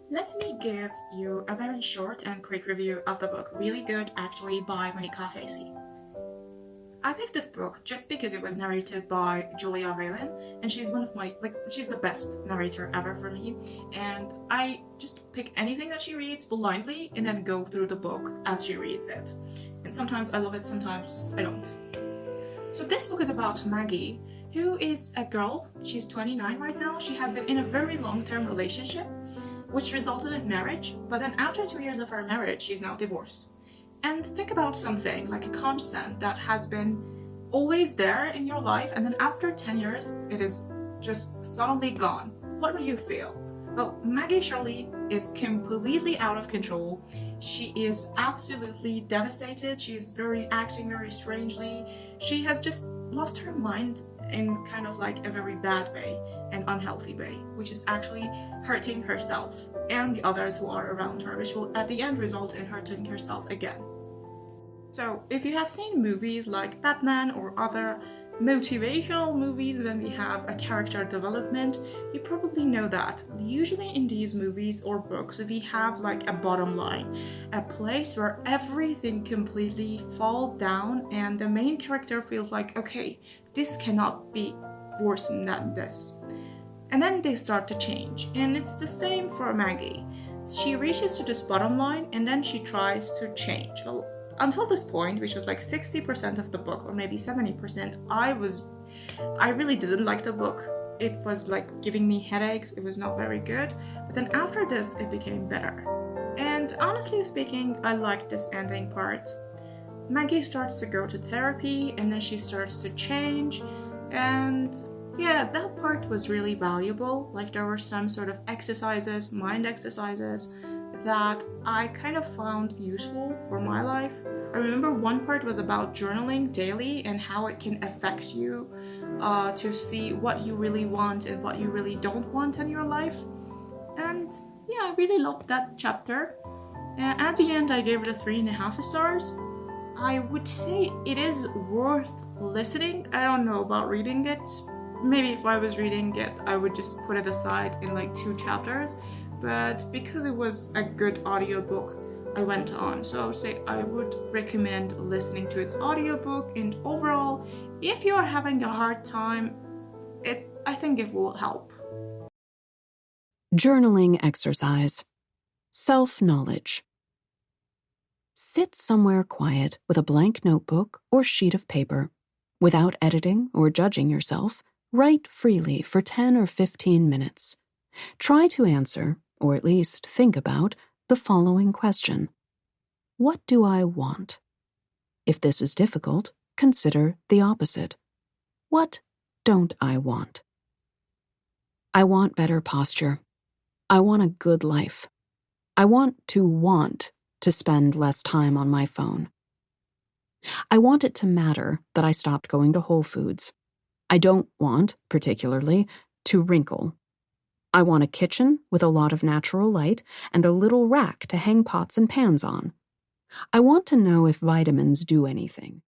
Let me give you a very short and quick review of the book Really Good Actually by Monica Hasey. I picked this book just because it was narrated by Julia Whelan, and she's one of my, she's the best narrator ever for me, and I just pick anything that she reads blindly and then go through the book as she reads it. And sometimes I love it, sometimes I don't. So this book is about Maggie, who is a girl. She's 29 right now. She has been in a very long-term relationship, which resulted in marriage, but then after 2 years of her marriage, she's now divorced. And think about something like a constant that has been always there in your life, and then after 10 years, it is just suddenly gone. What would you feel? Well, Maggie Shirley is completely out of control. She is absolutely devastated. She's acting very strangely. She has just lost her mind in kind of like a very bad way, an unhealthy way, which is actually hurting herself and the others who are around her, which will at the end result in hurting herself again. So if you have seen movies like Batman or other motivational movies when we have a character development, you probably know that usually in these movies or books we have like a bottom line, a place where everything completely falls down and the main character feels like, okay, this cannot be worse than this. And then they start to change, and it's the same for Maggie. She reaches to this bottom line and then she tries to change. Well, until this point, which was like 60% of the book or maybe 70%, I really didn't like the book. It was like giving me headaches. It was not very good. But then after this, it became better. And honestly speaking, I liked this ending part. Maggie starts to go to therapy and then she starts to change, and yeah, that part was really valuable. Like there were some sort of exercises, mind exercises, that I kind of found useful for my life. I remember one part was about journaling daily and how it can affect you to see what you really want and what you really don't want in your life. And yeah, I really loved that chapter. And at the end, I gave it a 3.5 stars. I would say it is worth listening. I don't know about reading it. Maybe if I was reading it, I would just put it aside in like 2 chapters. But because it was a good audiobook, I went on. So I would say I would recommend listening to its audiobook, and overall, if you are having a hard time, I think it will help. Journaling exercise. Self-knowledge. Sit somewhere quiet with a blank notebook or sheet of paper. Without editing or judging yourself, write freely for 10 or 15 minutes. Try to answer, or at least think about, the following question. What do I want? If this is difficult, consider the opposite. What don't I want? I want better posture. I want a good life. I want to spend less time on my phone. I want it to matter that I stopped going to Whole Foods. I don't want, particularly, to wrinkle. I want a kitchen with a lot of natural light and a little rack to hang pots and pans on. I want to know if vitamins do anything.